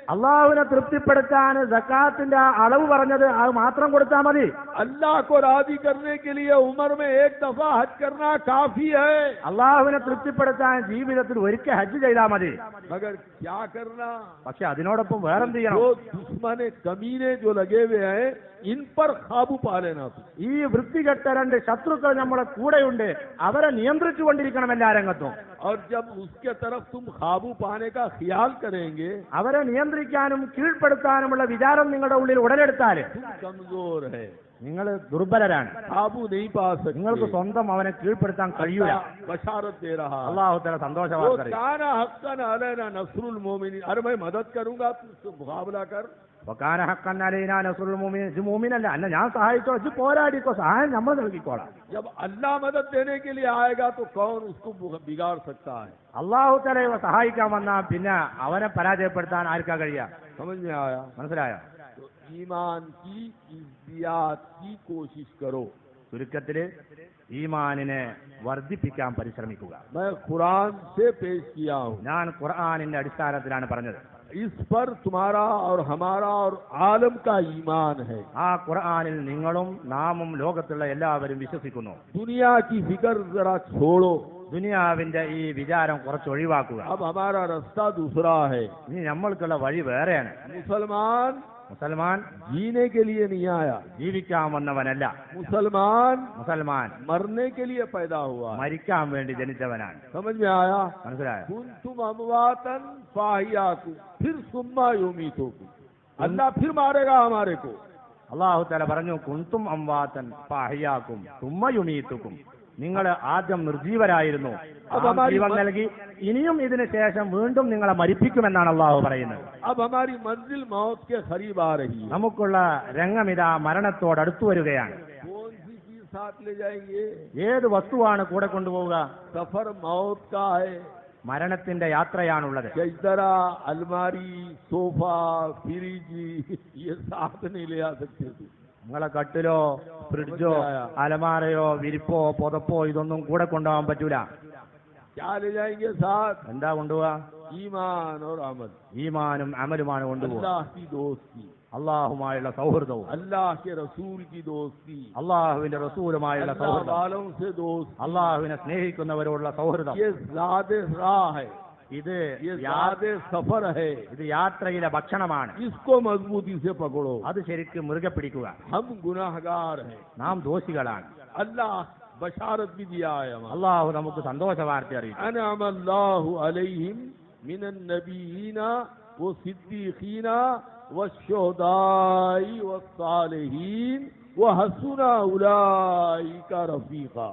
അള്ളാഹുവിനെ തൃപ്തിപ്പെടുത്താൻ സക്കാത്തിന്റെ അളവ് പറഞ്ഞത് അത് മാത്രം കൊടുത്താൽ മതി. अल्लाह को राजी करने के लिए उम्र में 1 दफा हज करना काफी है। അള്ളാഹുവിനെ തൃപ്തിപ്പെടുത്താൻ ജീവിതത്തിൽ ഒരിക്കൽ ഹജ്ജ് ചെയ്താൽ മതി. मगर क्या करना? പക്ഷെ അതിനോടൊപ്പം വേറെന്ത് ചെയ്യണം? जो दुश्मन कमीने जो लगे हुए हैं, इन पर काबू पा लेना। ഈ വൃത്തികെട്ട 2 ശത്രുക്കൾ നമ്മുടെ കൂടെയുണ്ട്, അവരെ നിയന്ത്രിച്ചു കൊണ്ടിരിക്കണം എല്ലാ രംഗത്തും. और जब उसके तरफ तुम काबू पाने का ख्याल करेंगे, അവരെ നിയന്ത്രിക്കാനും കീഴ്പ്പെടുത്താനുമുള്ള വിചാരം നിങ്ങളുടെ ഉള്ളിൽ ഉടലെടുത്താൽ तुम कमजोर है, നിങ്ങൾ ദുർബലരാണ്. काबू नहीं पा सकते। നിങ്ങൾക്ക് സ്വന്തം അവനെ കീഴ്പ്പെടുത്താൻ കഴിയൂല. बशारत दे रहा है। അള്ളാഹു തആല സന്തോഷ वो വാർത്ത അറിയിച്ചു. काना हक्कन अलैना नस्रुल मोमिनीन, अरे मैं मदद करूंगा, तू उससे मुकाबला कर। വകാന ഹഖ്ഖൻ അലൈനാ നസ്റുൽ മുഅ്മിനീൻ. ഇത് മുഅ്മിനല്ല, അല്ല ഞാൻ സഹായിച്ചോ, ഇത് പോരാടിക്കോ, സഹായം നമ്മൾ നൽകിക്കോളാം. जब अल्लाह मदद देने के लिए आएगा तो कौन उसको बिगाड़ सकता है? അള്ളാഹു തആല സഹായിക്കാൻ വന്നാൽ പിന്നെ അവനെ പരാജയപ്പെടുത്താൻ ആർക്കാ കഴിയുക? समझ में आया? മനസ്സിലായോ? तो ईमान की इज्तियात की कोशिश करो। ചുരുക്കത്തില് ഈമാനിനെ വർദ്ധിപ്പിക്കാൻ പരിശ്രമിക്കുക. मैं कुरान से पेश किया हूँ, ഞാൻ ഖുർആനിന്റെ അടിസ്ഥാനത്തിലാണ് പറഞ്ഞത്. इस पर तुम्हारा और हमारा और आलम का ईमान है। ആ ഖുർആനിൽ നിങ്ങളും നാമും ലോകത്തുള്ള എല്ലാവരും വിശ്വസിക്കുന്നു. दुनिया की फिक्र जरा छोड़ो, ദുനിയാവിന്റെ ഈ വിചാരം കുറച്ച് ഒഴിവാക്കുക. अब हमारा रास्ता दूसरा है। ഇനി നമ്മൾക്കുള്ള വഴി വേറെയാണ്. मुसलमान മുസൽമാൻ जीने के लिए नहीं आया, ജീവിക്കാൻ വന്നവനല്ല. मुसलमान മുസൽമാൻ मरने के लिए पैदा हुआ है। മരിക്കാൻ വേണ്ടി ജനിച്ചവനാണ്. समझ में आया? മനസ്സിലായോ? कुंतुम अमवातन फाहियाकुम फिर सुम्मा युमीतुकुम, अल्लाह फिर मारेगा हमारे को। അള്ളാഹു തആല പറഞ്ഞു, കുന്തും അംവാതൻ ഫഅഹ്യാകും സുമ്മ യുമീതുകും. നിങ്ങൾ ആദ്യം നിർജീവരായിരുന്നു, ജീവൻ നൽകി, ഇനിയും ഇതിന് ശേഷം വീണ്ടും നിങ്ങളെ മരിപ്പിക്കുമെന്നാണ് അള്ളാഹു പറയുന്നത്. अब हमारी मंजिल मौत के करीब आ रही है। നമുക്കുള്ള രംഗമിതാ മരണത്തോട് അടുത്തു വരികയാണ്. कौन सी चीज साथ ले जाएंगे? ഏത് വസ്തുവാണ് കൂടെ കൊണ്ടുപോവുക? सफर मौत का है। മരണത്തിന്റെ യാത്രയാണുള്ളത്. जरा अलमारी, सोफा, फ्रिज ये साथ नहीं ले आ सकते थे। നിങ്ങളെ കട്ടിലോ ഫ്രിഡ്ജോ അലമാരയോ വിരിപ്പോ പുതപ്പോ ഇതൊന്നും കൂടെ കൊണ്ടുപോകാൻ പറ്റൂല. क्या ले जाएंगे साथ? എന്താ കൊണ്ടുപോവാ? ईमान और अमल, ഈമാനും അമലുമാണ് കൊണ്ടുപോകുക. अल्लाह की दोस्ती। അള്ളാഹുമായുള്ള സൗഹൃദവും अल्लाह के रसूल की दोस्ती, അള്ളാഹുവിന്റെ റസൂലുമായുള്ള अल्लाह സൗഹൃദം, वालों से दोस्ती, അള്ളാഹുവിനെ സ്നേഹിക്കുന്നവരോടുള്ള സൗഹൃദം, ये ज़ादे राह है, ഇത് ये ज़ादे सफर है। ഇത് യാത്രയിലെ ഭക്ഷണമാണ്. इसको मजबूती से पकड़ो। അത് ശരിക്കും മുറുകെ പിടിക്കുക. हम गुनाहगार हैं, നാം ദോഷികളാണ്. अल्लाह बशारत भी दिया है हमारा। അള്ളാഹു നമുക്ക് സന്തോഷ വാർത്ത അറിയിച്ചു. अनअम अल्लाहु अलैहिम मिनन नबीयीना व सिद्दीकीना व शुहदाई व सालिहीन व हसुना उलाइका रफीका।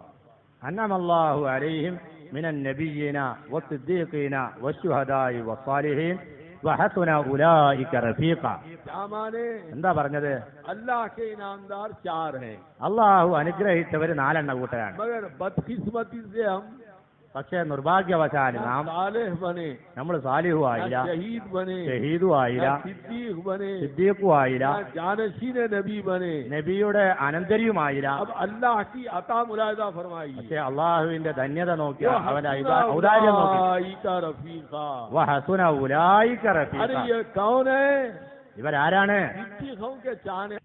അന്നമ അല്ലാഹു അലൈഹിം മിനൻ നബിയ്യിന വസ്സിദ്ദീഖീന വശുഹദാഇ വസ്സാലിഹീൻ വഹസുന ഉലൈക റഫീഖ. क्या माने? എന്താ പറഞ്ഞത്? अल्लाह के इनामदार 4 हैं, അള്ളാഹു അനുഗ്രഹിച്ചവര് 4 കൂട്ടരാണ്. मगर बदकिस्मती से हम പക്ഷേ നിർഭാഗ്യവശാൽ ना നാം सालेह बने, നമ്മൾ സാലിഹു ആയില്ല, ना शहीद बने, ഷഹീദു ആയില്ല, ना सिद्दीक बने, സിദ്ദീഖു ആയില്ല, ना जानशीन नबी बने। നബിയുടെ അനന്തരിയുമായില്ല. अब अल्लाह की अता मुलाहिदा फरमाई, പക്ഷേ അള്ളാഹുവിന്റെ ധന്യത നോക്കിയ वो അവന്റെ हसुना ഔദാര്യം നോക്കി उलाइका रफीका। വഹസുന ഉലൈക റഫീഖ. अरे ये कौन है? ഇവരാരാണ്? सिद्दीकों के चाने